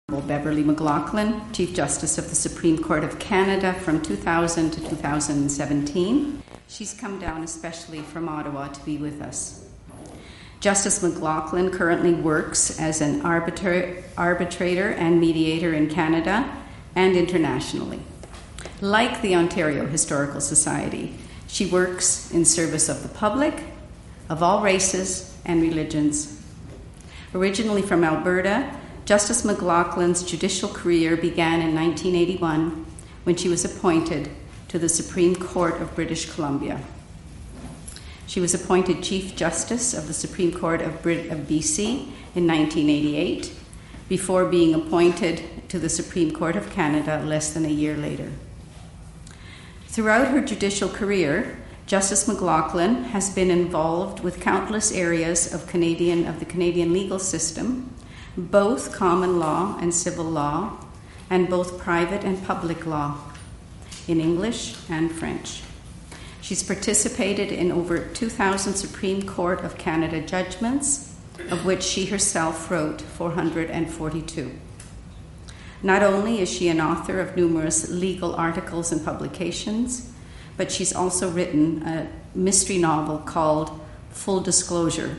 Beverley McLachlin, Chief Justice of the Supreme Court of Canada from 2000 to 2017. She's come down especially from Ottawa to be with us. Justice McLachlin currently works as an arbitrator and mediator in Canada and internationally. Like the Ontario Historical Society, she works in service of the public, of all races and religions. Originally from Alberta, Justice McLachlin's judicial career began in 1981 when she was appointed to the Supreme Court of British Columbia. She was appointed Chief Justice of the Supreme Court of BC in 1988 before being appointed to the Supreme Court of Canada less than a year later. Throughout her judicial career, Justice McLachlin has been involved with countless areas of the Canadian legal system, both common law and civil law, and both private and public law, in English and French. She's participated in over 2,000 Supreme Court of Canada judgments, of which she herself wrote 442. Not only is she an author of numerous legal articles and publications, but she's also written a mystery novel called Full Disclosure,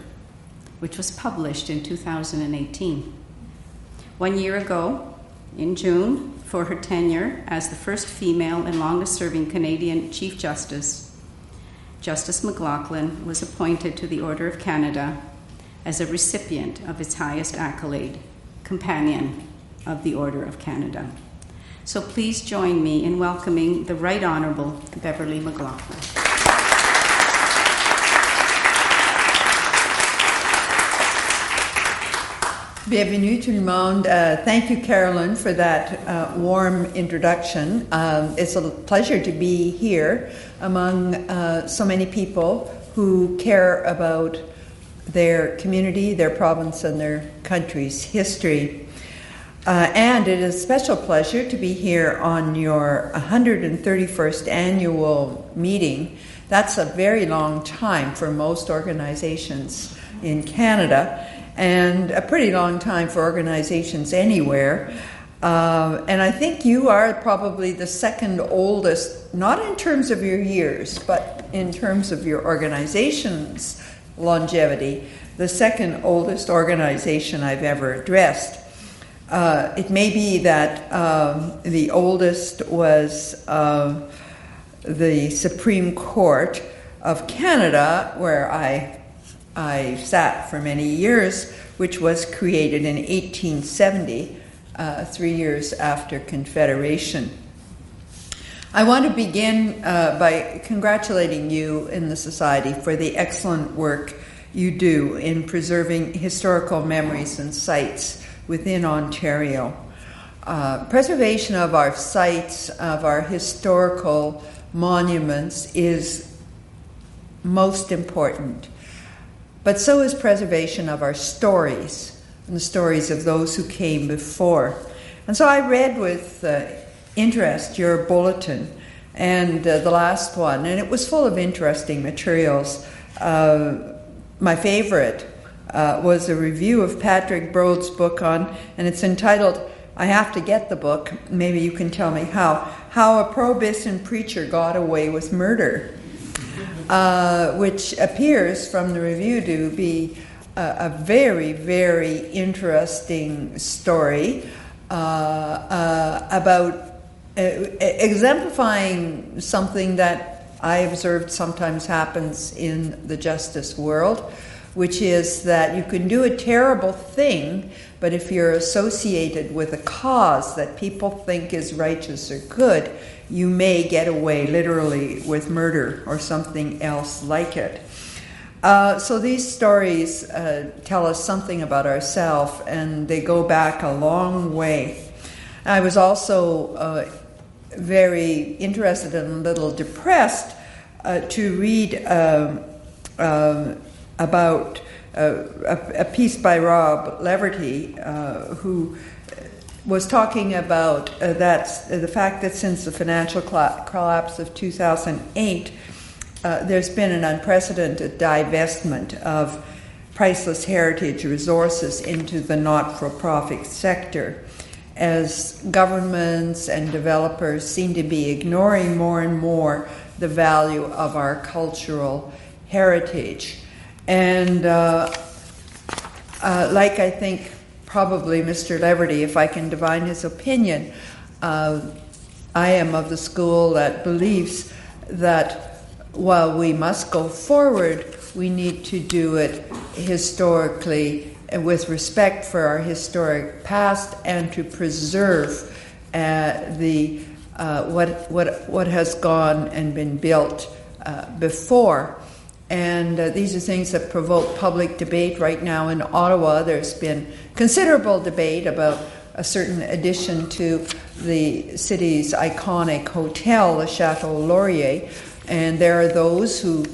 which was published in 2018. 1 year ago, in June, for her tenure as the first female and longest-serving Canadian Chief Justice, Justice McLachlin was appointed to the Order of Canada as a recipient of its highest accolade, Companion of the Order of Canada. So please join me in welcoming the Right Honourable Beverley McLachlin. Bienvenue tout le monde. Thank you, Carolyn, for that warm introduction. It's a pleasure to be here among so many people who care about their community, their province, and their country's history. And it is a special pleasure to be here on your 131st annual meeting. That's a very long time for most organizations in Canada, and a pretty long time for organizations anywhere. And I think you are probably the second oldest, not in terms of your years, but in terms of your organization's longevity, the second oldest organization I've ever addressed. It may be that the oldest was the Supreme Court of Canada, where I sat for many years, which was created in 1870, 3 years after Confederation. I want to begin by congratulating you in the Society for the excellent work you do in preserving historical memories and sites within Ontario. Preservation of our sites, of our historical monuments, is most important. But so is preservation of our stories, and the stories of those who came before. And so I read with interest your bulletin, and the last one, and it was full of interesting materials. My favorite was a review of Patrick Broad's book and it's entitled, I have to get the book, maybe you can tell me how a prohibition preacher got away with murder. Which appears from the review to be a very, very interesting story about exemplifying something that I observed sometimes happens in the justice world, which is that you can do a terrible thing, but if you're associated with a cause that people think is righteous or good, you may get away literally with murder or something else like it. So these stories tell us something about ourselves, and they go back a long way. I was also very interested and a little depressed to read about a piece by Rob Leverty, who was talking about the fact that since the financial collapse of 2008, there's been an unprecedented divestment of priceless heritage resources into the not-for-profit sector. as governments and developers seem to be ignoring more and more the value of our cultural heritage. And like I think probably Mr. Leverty, if I can divine his opinion, I am of the school that believes that while we must go forward, we need to do it historically and with respect for our historic past, and to preserve what has gone and been built before. And these are things that provoke public debate right now in Ottawa. There's been considerable debate about a certain addition to the city's iconic hotel, the Chateau Laurier, and there are those who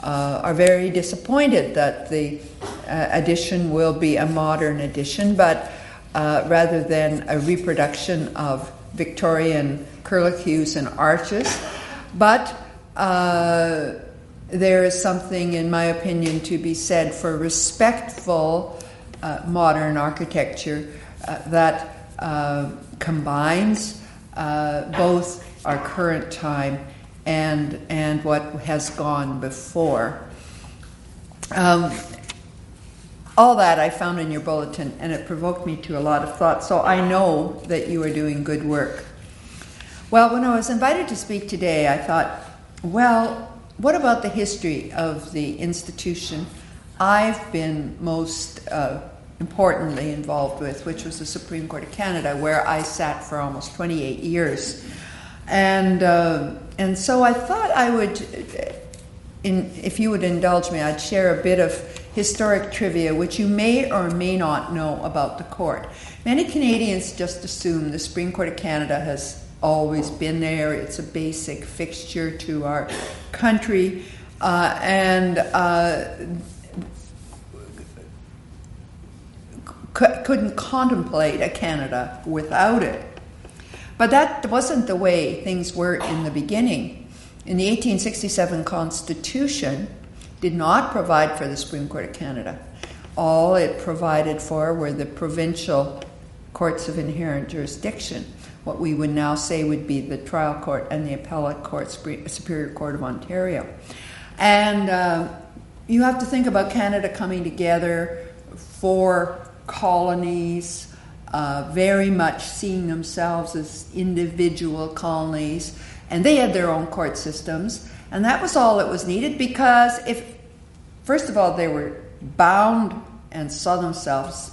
are very disappointed that the addition will be a modern addition, but rather than a reproduction of Victorian curlicues and arches. But there is something, in my opinion, to be said for respectful modern architecture that combines both our current time and what has gone before. All that I found in your bulletin, and it provoked me to a lot of thought, so I know that you are doing good work. Well, when I was invited to speak today, I thought, well, what about the history of the institution I've been most importantly involved with, which was the Supreme Court of Canada, where I sat for almost 28 years. And so I thought I would, if you would indulge me, I'd share a bit of historic trivia, which you may or may not know about the court. Many Canadians just assume the Supreme Court of Canada has always been there. It's a basic fixture to our country, and couldn't contemplate a Canada without it. But that wasn't the way things were in the beginning. In the 1867 Constitution, did not provide for the Supreme Court of Canada. All it provided for were the provincial courts of inherent jurisdiction, what we would now say would be the trial court and the appellate court, Superior Court of Ontario. And you have to think about Canada coming together, 4 colonies, very much seeing themselves as individual colonies, and they had their own court systems, and that was all that was needed, because first of all, they were bound and saw themselves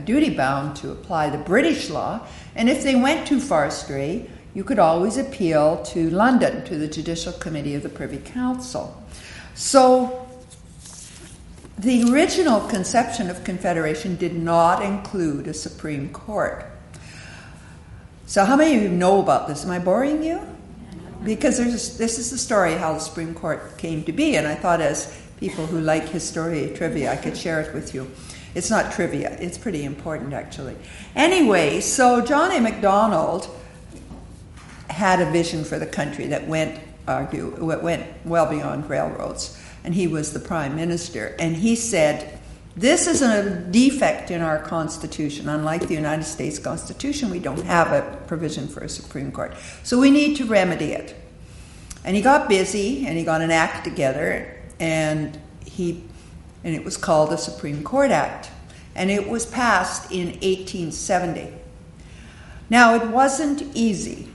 duty-bound to apply the British law, and if they went too far astray, you could always appeal to London, to the Judicial Committee of the Privy Council. So the original conception of Confederation did not include a Supreme Court. So how many of you know about this? Am I boring you? Because this is the story how the Supreme Court came to be, and I thought as people who like history trivia, I could share it with you. It's not trivia, it's pretty important actually. Anyway, so John A. Macdonald had a vision for the country that went well beyond railroads, and he was the Prime Minister, and he said, this is a defect in our Constitution. Unlike the United States Constitution, we don't have a provision for a Supreme Court. So we need to remedy it. And he got busy, and he got an act together, and it was called the Supreme Court Act. And it was passed in 1870. Now, it wasn't easy,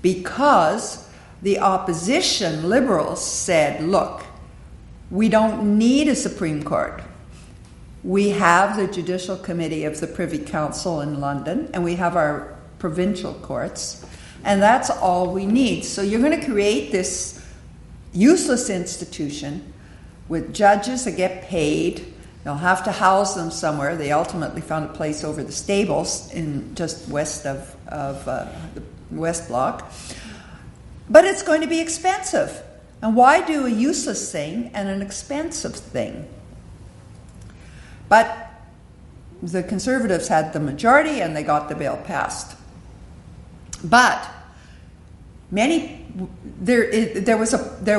because the opposition, liberals, said, look, we don't need a Supreme Court. We have the Judicial Committee of the Privy Council in London, and we have our provincial courts, and that's all we need. So you're going to create this useless institution with judges that get paid. They'll have to house them somewhere. They ultimately found a place over the stables in just west of the West Block. But it's going to be expensive. And why do a useless thing and an expensive thing? But the Conservatives had the majority, and they got the bill passed. But there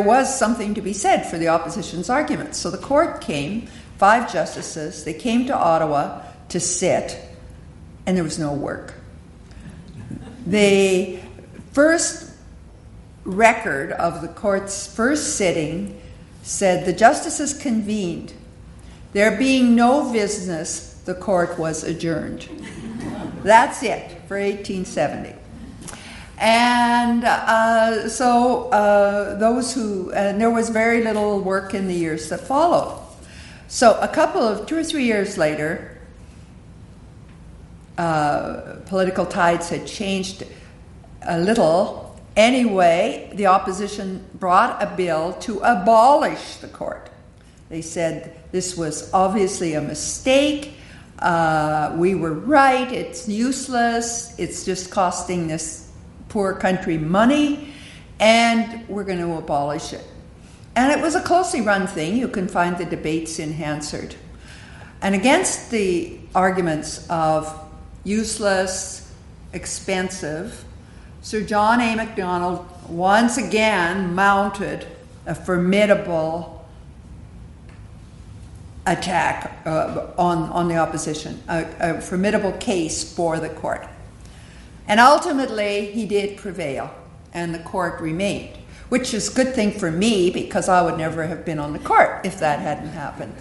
was something to be said for the opposition's arguments. So the court came, 5 justices. They came to Ottawa to sit, and there was no work. The first record of the court's first sitting said the justices convened. There being no business, the court was adjourned. That's it for 1870. And those who, and there was very little work in the years that followed. So 2 or 3 years later, political tides had changed a little. Anyway, the opposition brought a bill to abolish the court. They said this was obviously a mistake. We were right. It's useless. It's just costing this poor country money, and we're going to abolish it. And it was a closely run thing. You can find the debates in Hansard. And against the arguments of useless, expensive, Sir John A. Macdonald once again mounted a formidable attack on the opposition, a formidable case for the court. And ultimately, he did prevail, and the court remained, which is a good thing for me because I would never have been on the court if that hadn't happened.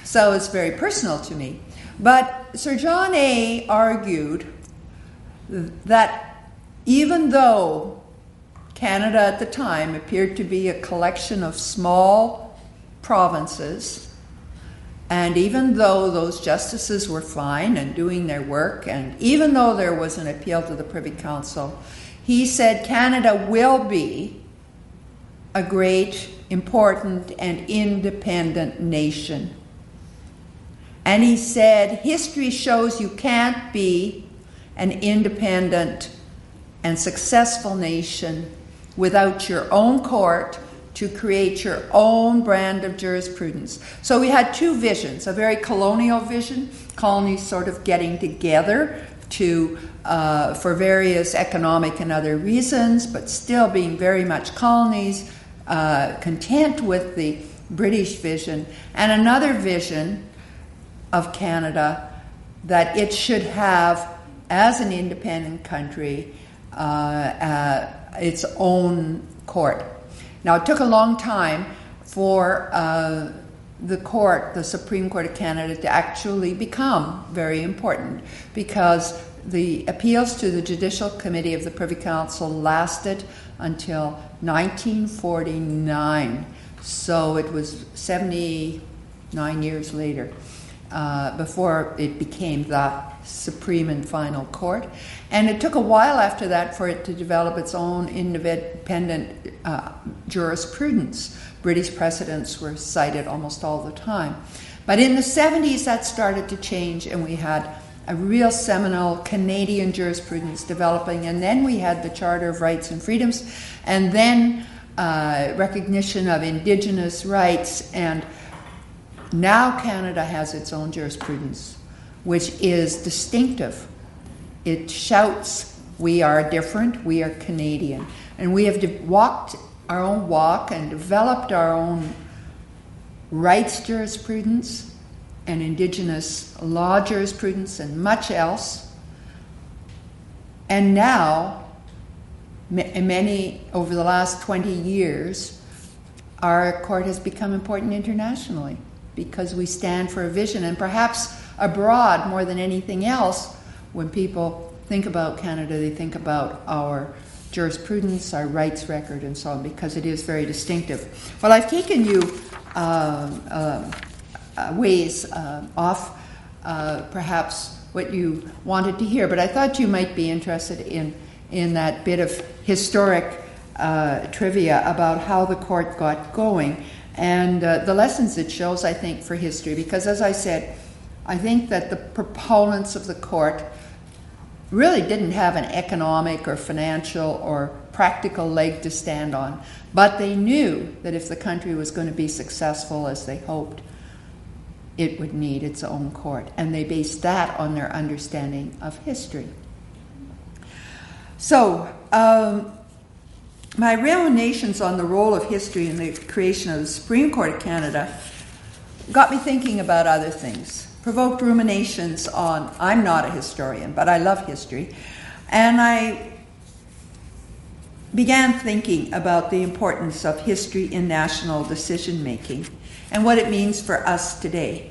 So it's very personal to me. But Sir John A. argued that even though Canada at the time appeared to be a collection of small provinces, and even though those justices were fine and doing their work, and even though there was an appeal to the Privy Council, he said Canada will be a great, important, and independent nation. And he said, history shows you can't be an independent and successful nation without your own court to create your own brand of jurisprudence. So we had two visions, a very colonial vision, colonies sort of getting together to for various economic and other reasons, but still being very much colonies, content with the British vision, and another vision of Canada that it should have, as an independent country, its own court. Now, it took a long time for the Supreme Court of Canada, to actually become very important, because the appeals to the Judicial Committee of the Privy Council lasted until 1949. So it was 79 years later before it became the Supreme and Final Court. And it took a while after that for it to develop its own independent jurisprudence. British precedents were cited almost all the time. But in the 70s, that started to change, and we had a real seminal Canadian jurisprudence developing, and then we had the Charter of Rights and Freedoms, and then recognition of Indigenous rights, and now Canada has its own jurisprudence, which is distinctive. It shouts, we are different, we are Canadian. And we have walked our own walk and developed our own rights jurisprudence and Indigenous law jurisprudence and much else. And now, over the last 20 years, our court has become important internationally because we stand for a vision, and perhaps abroad more than anything else, when people think about Canada, they think about our jurisprudence, our rights record, and so on, because it is very distinctive. Well, I've taken you ways off perhaps what you wanted to hear, but I thought you might be interested in that bit of historic trivia about how the court got going and the lessons it shows, I think, for history. Because as I said, I think that the proponents of the court really didn't have an economic or financial or practical leg to stand on, but they knew that if the country was going to be successful as they hoped, it would need its own court, and they based that on their understanding of history. So, my ruminations on the role of history in the creation of the Supreme Court of Canada got me thinking about other things, provoked ruminations on, I'm not a historian, but I love history, and I began thinking about the importance of history in national decision-making and what it means for us today.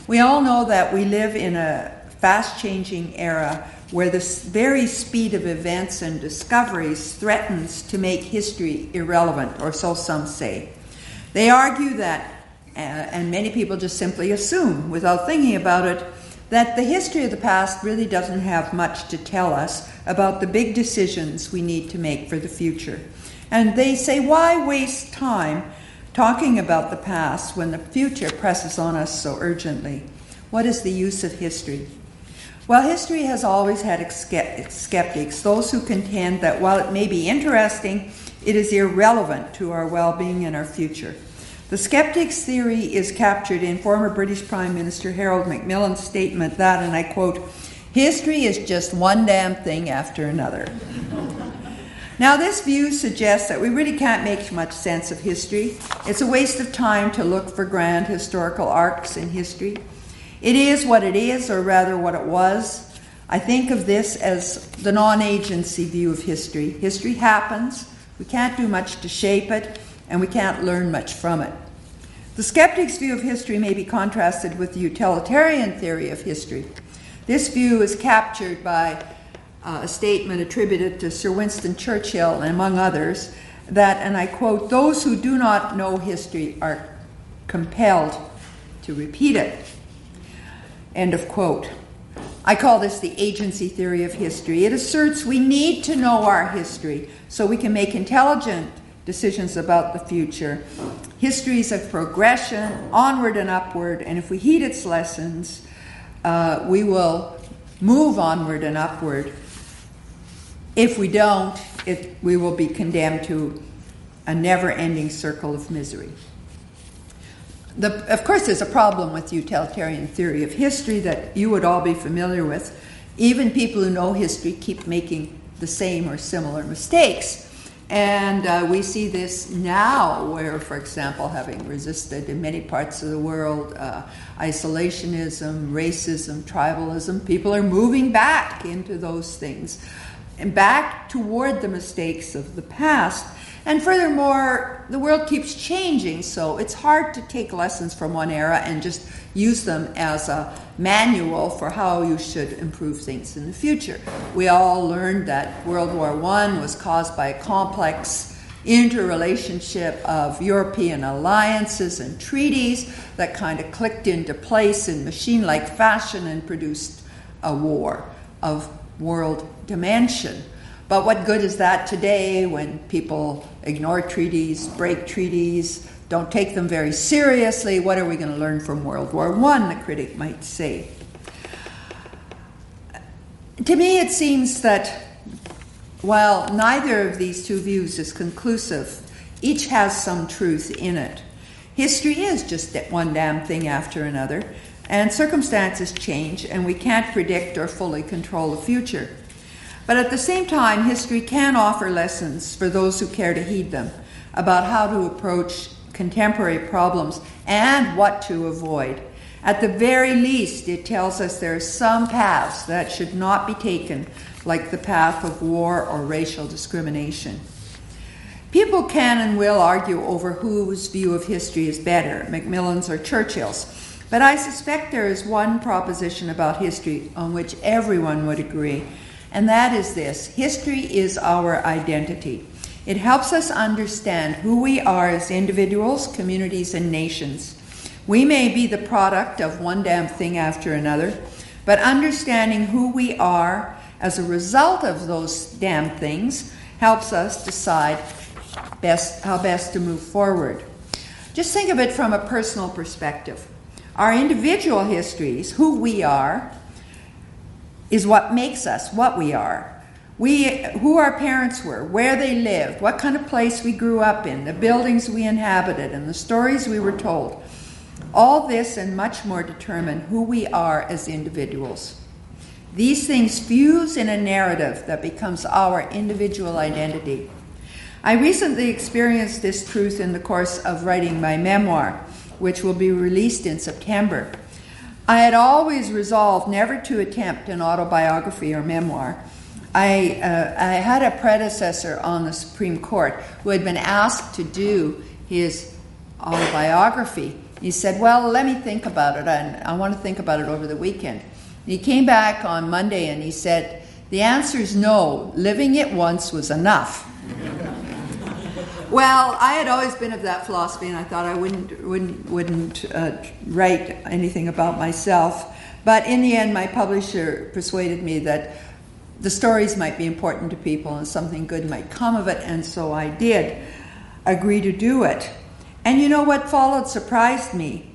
We all know that we live in a fast-changing era where the very speed of events and discoveries threatens to make history irrelevant, or so some say. They argue that, and many people just simply assume, without thinking about it, that the history of the past really doesn't have much to tell us about the big decisions we need to make for the future. And they say, why waste time talking about the past when the future presses on us so urgently? What is the use of history? Well, history has always had skeptics, those who contend that while it may be interesting, it is irrelevant to our well-being and our future. The skeptic's theory is captured in former British Prime Minister Harold Macmillan's statement that, and I quote, "History is just one damn thing after another." Now, this view suggests that we really can't make much sense of history. It's a waste of time to look for grand historical arcs in history. It is what it is, or rather what it was. I think of this as the non-agency view of history. History happens, we can't do much to shape it, and we can't learn much from it. The skeptic's view of history may be contrasted with the utilitarian theory of history. This view is captured by a statement attributed to Sir Winston Churchill, and among others, that, and I quote, "Those who do not know history are compelled to repeat it." End of quote. I call this the agency theory of history. It asserts we need to know our history so we can make intelligent decisions about the future. History is a progression, onward and upward, and if we heed its lessons, we will move onward and upward. If we don't, we will be condemned to a never-ending circle of misery. Of course, there's a problem with utilitarian theory of history that you would all be familiar with. Even people who know history keep making the same or similar mistakes. And we see this now where, for example, having resisted in many parts of the world isolationism, racism, tribalism, people are moving back into those things and back toward the mistakes of the past. And furthermore, the world keeps changing, so it's hard to take lessons from one era and just use them as a manual for how you should improve things in the future. We all learned that World War I was caused by a complex interrelationship of European alliances and treaties that kind of clicked into place in machine-like fashion and produced a war of world dimension. But what good is that today when people ignore treaties, break treaties, don't take them very seriously? What are we going to learn from World War I, the critic might say. To me, it seems that while neither of these two views is conclusive, each has some truth in it. History is just one damn thing after another, and circumstances change, and we can't predict or fully control the future. But at the same time, history can offer lessons for those who care to heed them about how to approach contemporary problems and what to avoid. At the very least, it tells us there are some paths that should not be taken, like the path of war or racial discrimination. People can and will argue over whose view of history is better, Macmillan's or Churchill's. But I suspect there is one proposition about history on which everyone would agree, and that is this: history is our identity. It helps us understand who we are as individuals, communities, and nations. We may be the product of one damn thing after another, but understanding who we are as a result of those damn things helps us decide how best to move forward. Just think of it from a personal perspective. Our individual histories, who we are, is what makes us what we are. Who our parents were, where they lived, what kind of place we grew up in, the buildings we inhabited, and the stories we were told. All this and much more determine who we are as individuals. These things fuse in a narrative that becomes our individual identity. I recently experienced this truth in the course of writing my memoir, which will be released in September. I had always resolved never to attempt an autobiography or memoir. I had a predecessor on the Supreme Court who had been asked to do his autobiography. He said, well, let me think about it, and I want to think about it over the weekend. And he came back on Monday and he said, the answer is no, living it once was enough. Well, I had always been of that philosophy, and I thought I wouldn't write anything about myself. But in the end, my publisher persuaded me that the stories might be important to people and something good might come of it, and so I did agree to do it. And you know what followed surprised me.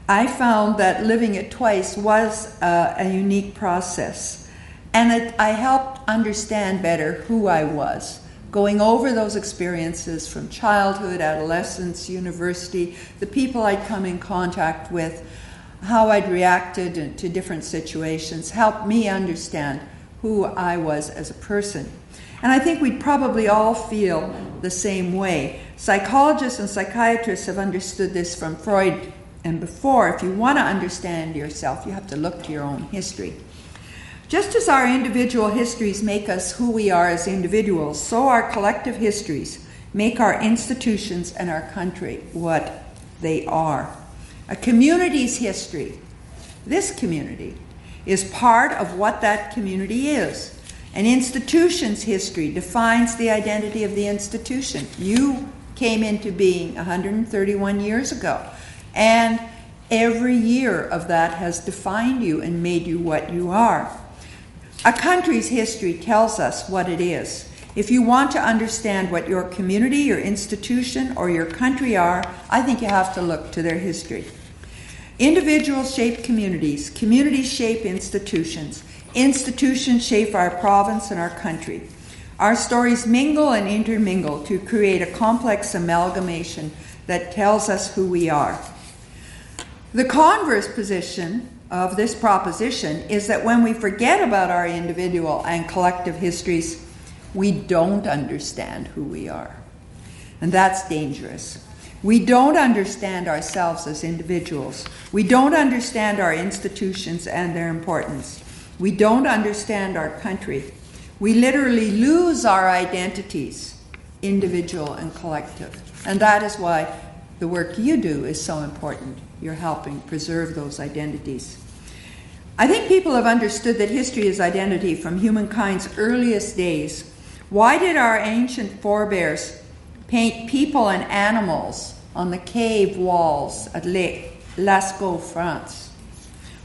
I found that living it twice was a unique process, and I helped understand better who I was. Going over those experiences from childhood, adolescence, university, the people I'd come in contact with, how I'd reacted to different situations, helped me understand who I was as a person. And I think we'd probably all feel the same way. Psychologists and psychiatrists have understood this from Freud and before. If you want to understand yourself, you have to look to your own history. Just as our individual histories make us who we are as individuals, so our collective histories make our institutions and our country what they are. A community's history, this community, is part of what that community is. An institution's history defines the identity of the institution. You came into being 131 years ago, and every year of that has defined you and made you what you are. A country's history tells us what it is. If you want to understand what your community, your institution, or your country are, I think you have to look to their history. Individuals shape communities. Communities shape institutions. Institutions shape our province and our country. Our stories mingle and intermingle to create a complex amalgamation that tells us who we are. The converse position of this proposition is that when we forget about our individual and collective histories, we don't understand who we are. And that's dangerous. We don't understand ourselves as individuals. We don't understand our institutions and their importance. We don't understand our country. We literally lose our identities, individual and collective. And that is why the work you do is so important. You're helping preserve those identities. I think people have understood that history is identity from humankind's earliest days. Why did our ancient forebears paint people and animals on the cave walls at Lascaux, France?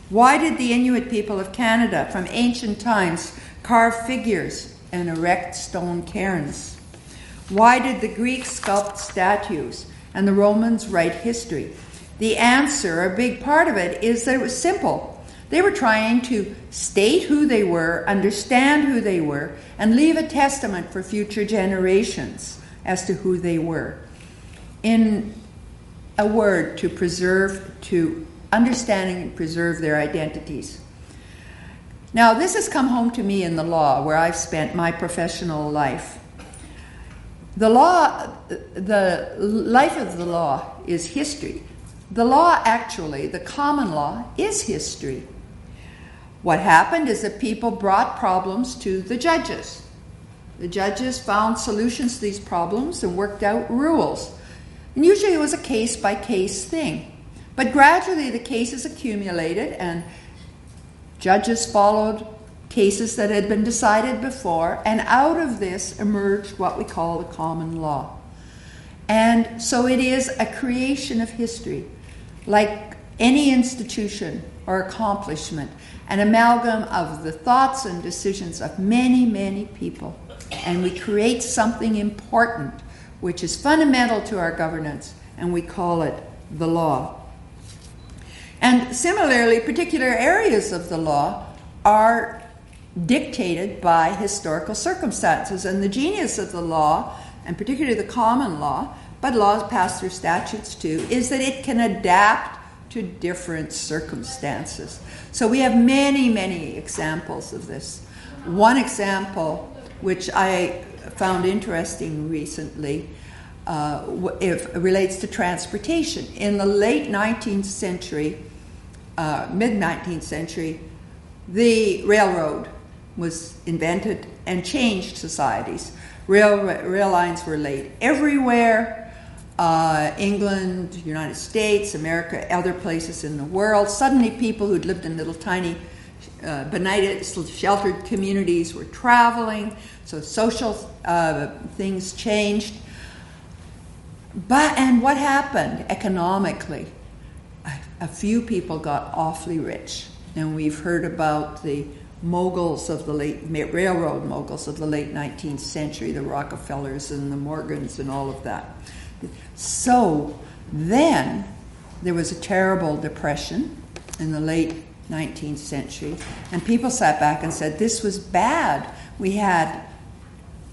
Why did the Inuit people of Canada from ancient times carve figures and erect stone cairns? Why did the Greeks sculpt statues and the Romans write history? The answer, a big part of it, is that it was simple. They were trying to state who they were, understand who they were, and leave a testament for future generations as to who they were. In a word, to understanding and preserve their identities. Now, this has come home to me in the law, where I've spent my professional life. The life of the law is history. The law, actually, the common law, is history. What happened is that people brought problems to the judges. The judges found solutions to these problems and worked out rules. And usually it was a case-by-case thing. But gradually the cases accumulated and judges followed cases that had been decided before, and out of this emerged what we call the common law. And so it is a creation of history, like any institution or accomplishment, an amalgam of the thoughts and decisions of many, many people. And we create something important, which is fundamental to our governance, and we call it the law. And similarly, particular areas of the law are dictated by historical circumstances. And the genius of the law, and particularly the common law, but laws passed through statutes too, is that it can adapt to different circumstances. So we have many, many examples of this. One example, which I found interesting recently, relates to transportation. In the late 19th century, mid-19th century, the railroad was invented and changed societies. Rail lines were laid everywhere. England, United States, America, other places in the world. Suddenly people who'd lived in little tiny benighted, sheltered communities were traveling, so social things changed. And what happened economically? A few people got awfully rich, and we've heard about the moguls of the railroad moguls of the late 19th century, the Rockefellers and the Morgans and all of that. So then there was a terrible depression in the late 19th century, and people sat back and said, this was bad. We had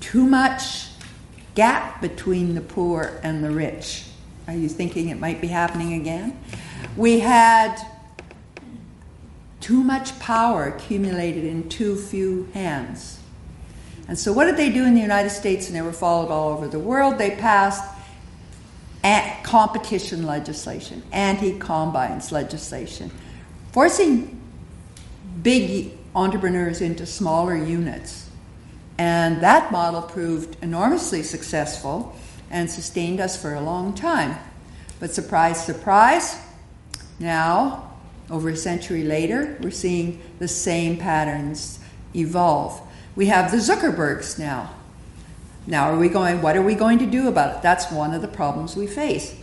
too much gap between the poor and the rich. Are you thinking it might be happening again? We had too much power accumulated in too few hands. And so what did they do in the United States, and they were followed all over the world? They passed competition legislation, anti-combines legislation, forcing big entrepreneurs into smaller units. And that model proved enormously successful and sustained us for a long time. But surprise, surprise, now, over a century later, we're seeing the same patterns evolve. We have the Zuckerbergs now. Now, what are we going to do about it? That's one of the problems we face.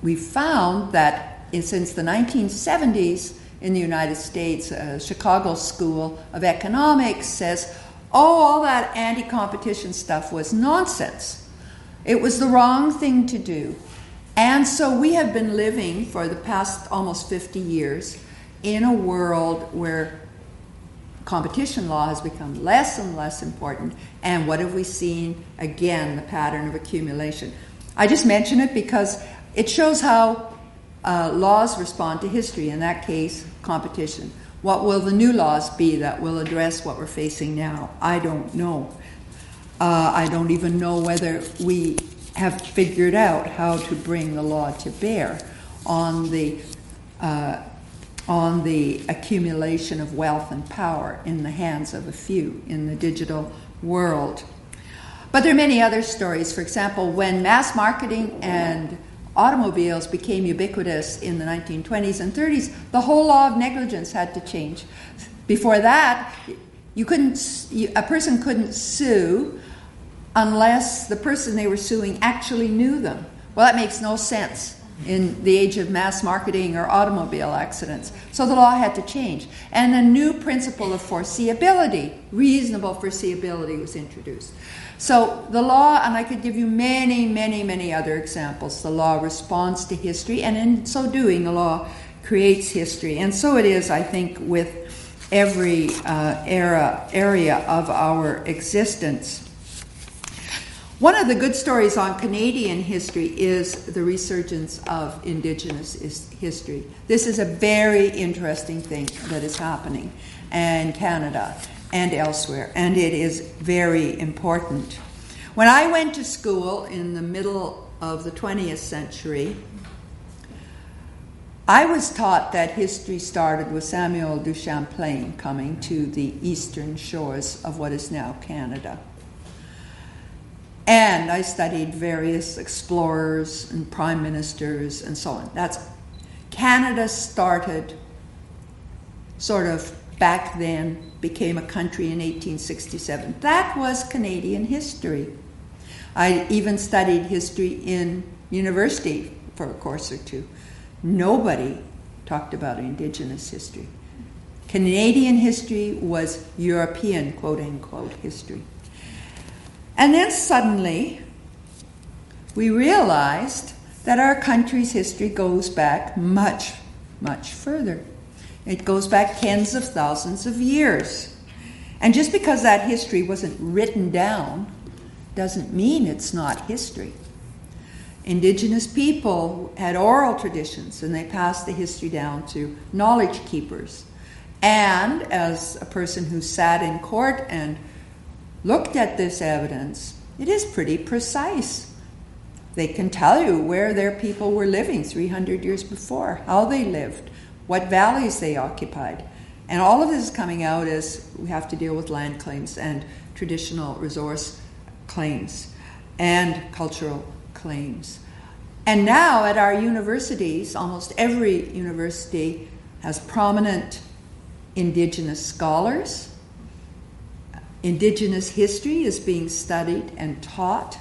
We found that since the 1970s in the United States, Chicago School of Economics says, all that anti-competition stuff was nonsense. It was the wrong thing to do. And so we have been living for the past almost 50 years in a world where competition law has become less and less important. And what have we seen? Again, the pattern of accumulation. I just mention it because it shows how laws respond to history, in that case, competition. What will the new laws be that will address what we're facing now? I don't know. I don't even know whether we have figured out how to bring the law to bear on the accumulation of wealth and power in the hands of a few in the digital world. But there are many other stories. For example, when mass marketing and automobiles became ubiquitous in the 1920s and 30s, the whole law of negligence had to change. Before that, a person couldn't sue unless the person they were suing actually knew them. Well, that makes no sense in the age of mass marketing or automobile accidents. So the law had to change. And a new principle of foreseeability, reasonable foreseeability, was introduced. So the law, and I could give you many, many, many other examples, the law responds to history, and in so doing, the law creates history. And so it is, I think, with every area of our existence. One of the good stories on Canadian history is the resurgence of Indigenous history. This is a very interesting thing that is happening in Canada and elsewhere, and it is very important. When I went to school in the middle of the 20th century, I was taught that history started with Samuel du Champlain coming to the eastern shores of what is now Canada. And I studied various explorers and prime ministers and so on. Canada started sort of back then, became a country in 1867. That was Canadian history. I even studied history in university for a course or two. Nobody talked about Indigenous history. Canadian history was European, quote-unquote, history. And then suddenly, we realized that our country's history goes back much, much further. It goes back tens of thousands of years. And just because that history wasn't written down doesn't mean it's not history. Indigenous people had oral traditions, and they passed the history down to knowledge keepers. And as a person who sat in court and looked at this evidence, it is pretty precise. They can tell you where their people were living 300 years before, how they lived, what valleys they occupied. And all of this is coming out as we have to deal with land claims and traditional resource claims and cultural claims. And now at our universities, almost every university has prominent Indigenous scholars. Indigenous history is being studied and taught.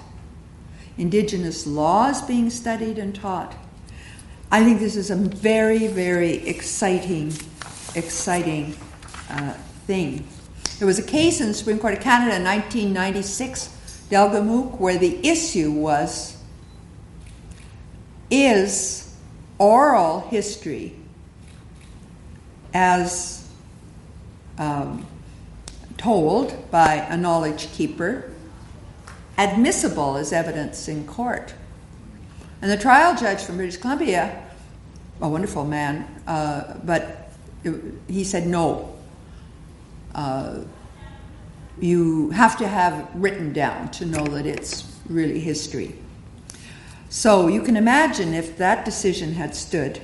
Indigenous law is being studied and taught. I think this is a very, very exciting thing. There was a case in the Supreme Court of Canada in 1996, Delgamuukw, where the issue was, is oral history as told by a knowledge keeper admissible as evidence in court? And the trial judge from British Columbia, a wonderful man, but he said no. You have to have written down to know that it's really history. So you can imagine if that decision had stood,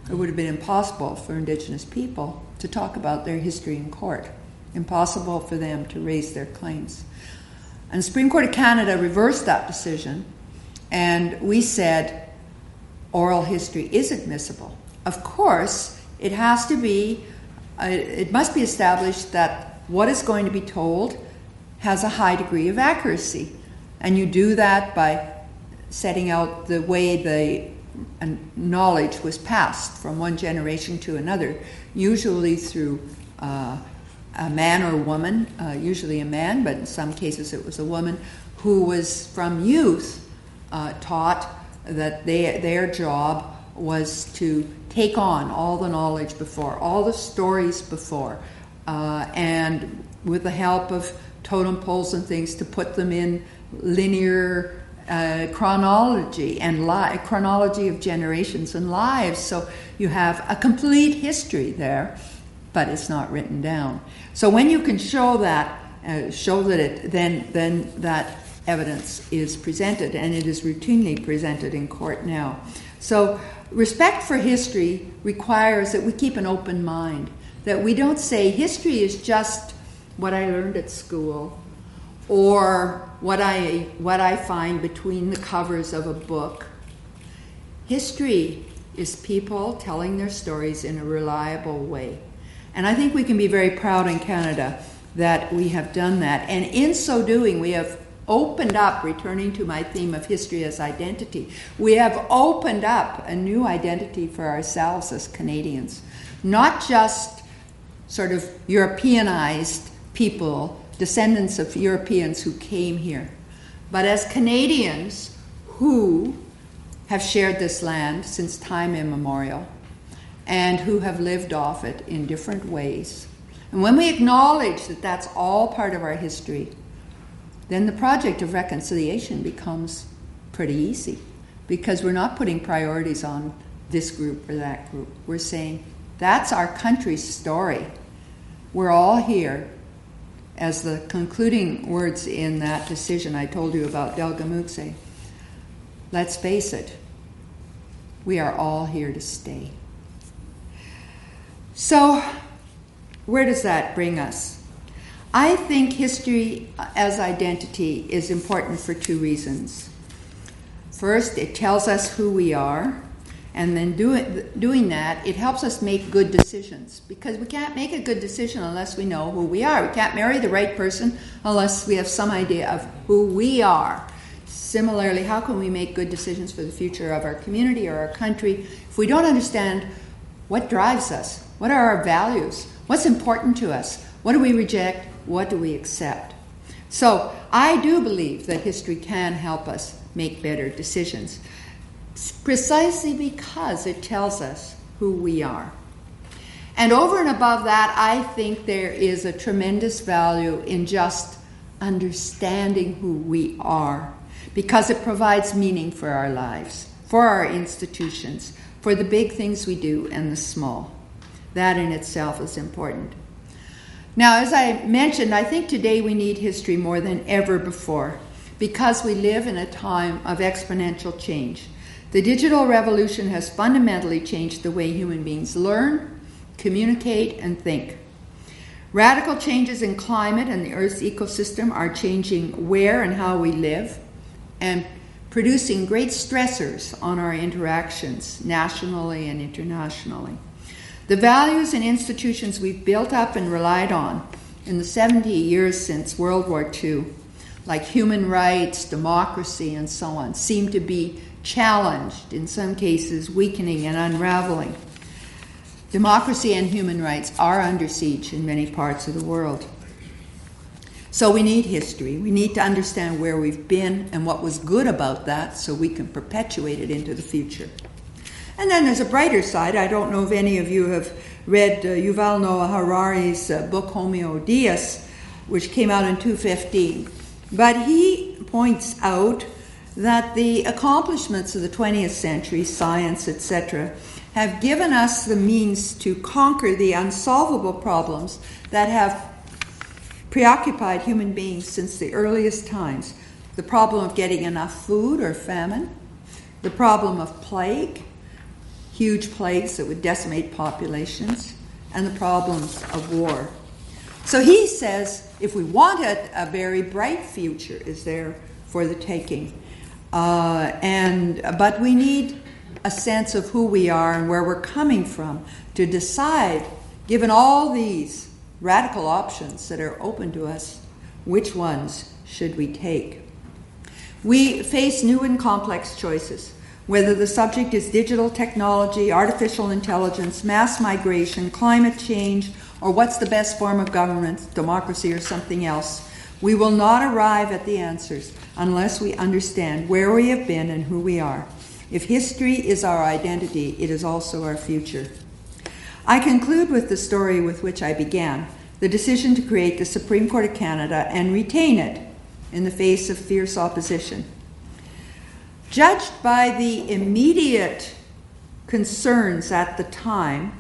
it would have been impossible for Indigenous people to talk about their history in court. Impossible for them to raise their claims. And the Supreme Court of Canada reversed that decision, and we said oral history is admissible. Of course, it has to be, it must be established that what is going to be told has a high degree of accuracy. And you do that by setting out the way the knowledge was passed from one generation to another, usually through a man or a woman, usually a man, but in some cases it was a woman, who was from youth taught that their job was to take on all the knowledge before, all the stories before, and with the help of totem poles and things to put them in linear chronology and chronology of generations and lives. So you have a complete history there, but it's not written down. So when you can show that then that evidence is presented, and it is routinely presented in court now. So respect for history requires that we keep an open mind, that we don't say history is just what I learned at school or what I find between the covers of a book. History is people telling their stories in a reliable way. And I think we can be very proud in Canada that we have done that. And in so doing, we have opened up, returning to my theme of history as identity, we have opened up a new identity for ourselves as Canadians. Not just sort of Europeanized people, descendants of Europeans who came here, but as Canadians who have shared this land since time immemorial and who have lived off it in different ways. And when we acknowledge that that's all part of our history, then the project of reconciliation becomes pretty easy, because we're not putting priorities on this group or that group. We're saying, that's our country's story. We're all here. As the concluding words in that decision I told you about, Delgamuukw say, let's face it, we are all here to stay. So, where does that bring us? I think history as identity is important for two reasons. First, it tells us who we are, and then doing that, it helps us make good decisions, because we can't make a good decision unless we know who we are. We can't marry the right person unless we have some idea of who we are. Similarly, how can we make good decisions for the future of our community or our country if we don't understand what drives us? What are our values? What's important to us? What do we reject? What do we accept? So I do believe that history can help us make better decisions, precisely because it tells us who we are. And over and above that, I think there is a tremendous value in just understanding who we are, because it provides meaning for our lives, for our institutions, for the big things we do and the small. That in itself is important. Now, as I mentioned, I think today we need history more than ever before, because we live in a time of exponential change. The digital revolution has fundamentally changed the way human beings learn, communicate, and think. Radical changes in climate and the Earth's ecosystem are changing where and how we live and producing great stressors on our interactions nationally and internationally. The values and institutions we've built up and relied on in the 70 years since World War II, like human rights, democracy, and so on, seem to be challenged, in some cases weakening and unraveling. Democracy and human rights are under siege in many parts of the world. So we need history. We need to understand where we've been and what was good about that so we can perpetuate it into the future. And then there's a brighter side. I don't know if any of you have read Yuval Noah Harari's book Homo Deus, which came out in 2015. But he points out that the accomplishments of the 20th century, science, etc., have given us the means to conquer the unsolvable problems that have preoccupied human beings since the earliest times. The problem of getting enough food or famine, the problem of plague, huge plagues that would decimate populations, and the problems of war. So he says if we want it, a very bright future is there for the taking. But we need a sense of who we are and where we're coming from to decide, given all these radical options that are open to us, which ones should we take? We face new and complex choices, whether the subject is digital technology, artificial intelligence, mass migration, climate change, or what's the best form of government, democracy or something else. We will not arrive at the answers unless we understand where we have been and who we are. If history is our identity, it is also our future. I conclude with the story with which I began, the decision to create the Supreme Court of Canada and retain it in the face of fierce opposition. Judged by the immediate concerns at the time,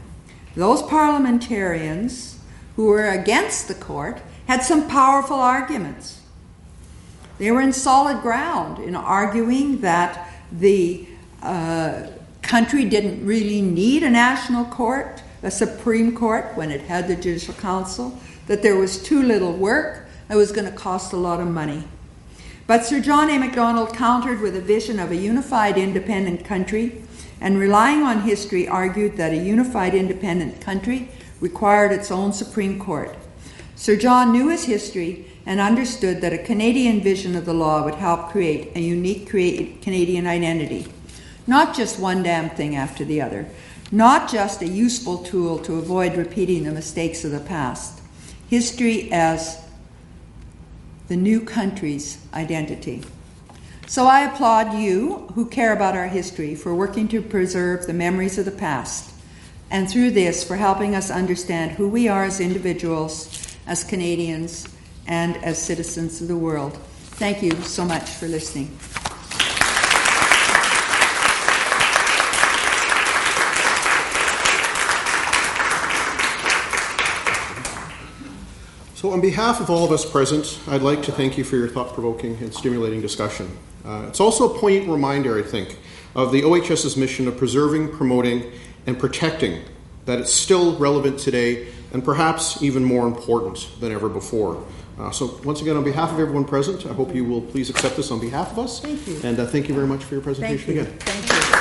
those parliamentarians who were against the court had some powerful arguments. They were in solid ground in arguing that the country didn't really need a national court, a Supreme Court, when it had the Judicial Council, that there was too little work, it was going to cost a lot of money. But Sir John A. Macdonald countered with a vision of a unified independent country, and relying on history argued that a unified independent country required its own Supreme Court. Sir John knew his history and understood that a Canadian vision of the law would help create a unique Canadian identity. Not just one damn thing after the other. Not just a useful tool to avoid repeating the mistakes of the past. History as the new country's identity. So I applaud you who care about our history for working to preserve the memories of the past, and through this for helping us understand who we are as individuals, as Canadians, and as citizens of the world. Thank you so much for listening. So on behalf of all of us present, I'd like to thank you for your thought-provoking and stimulating discussion. It's also a poignant reminder, I think, of the OHS's mission of preserving, promoting, and protecting, that it's still relevant today and perhaps even more important than ever before. So once again, on behalf of everyone present, I hope you will please accept this on behalf of us. Thank you. And thank you very much for your presentation again. Thank you.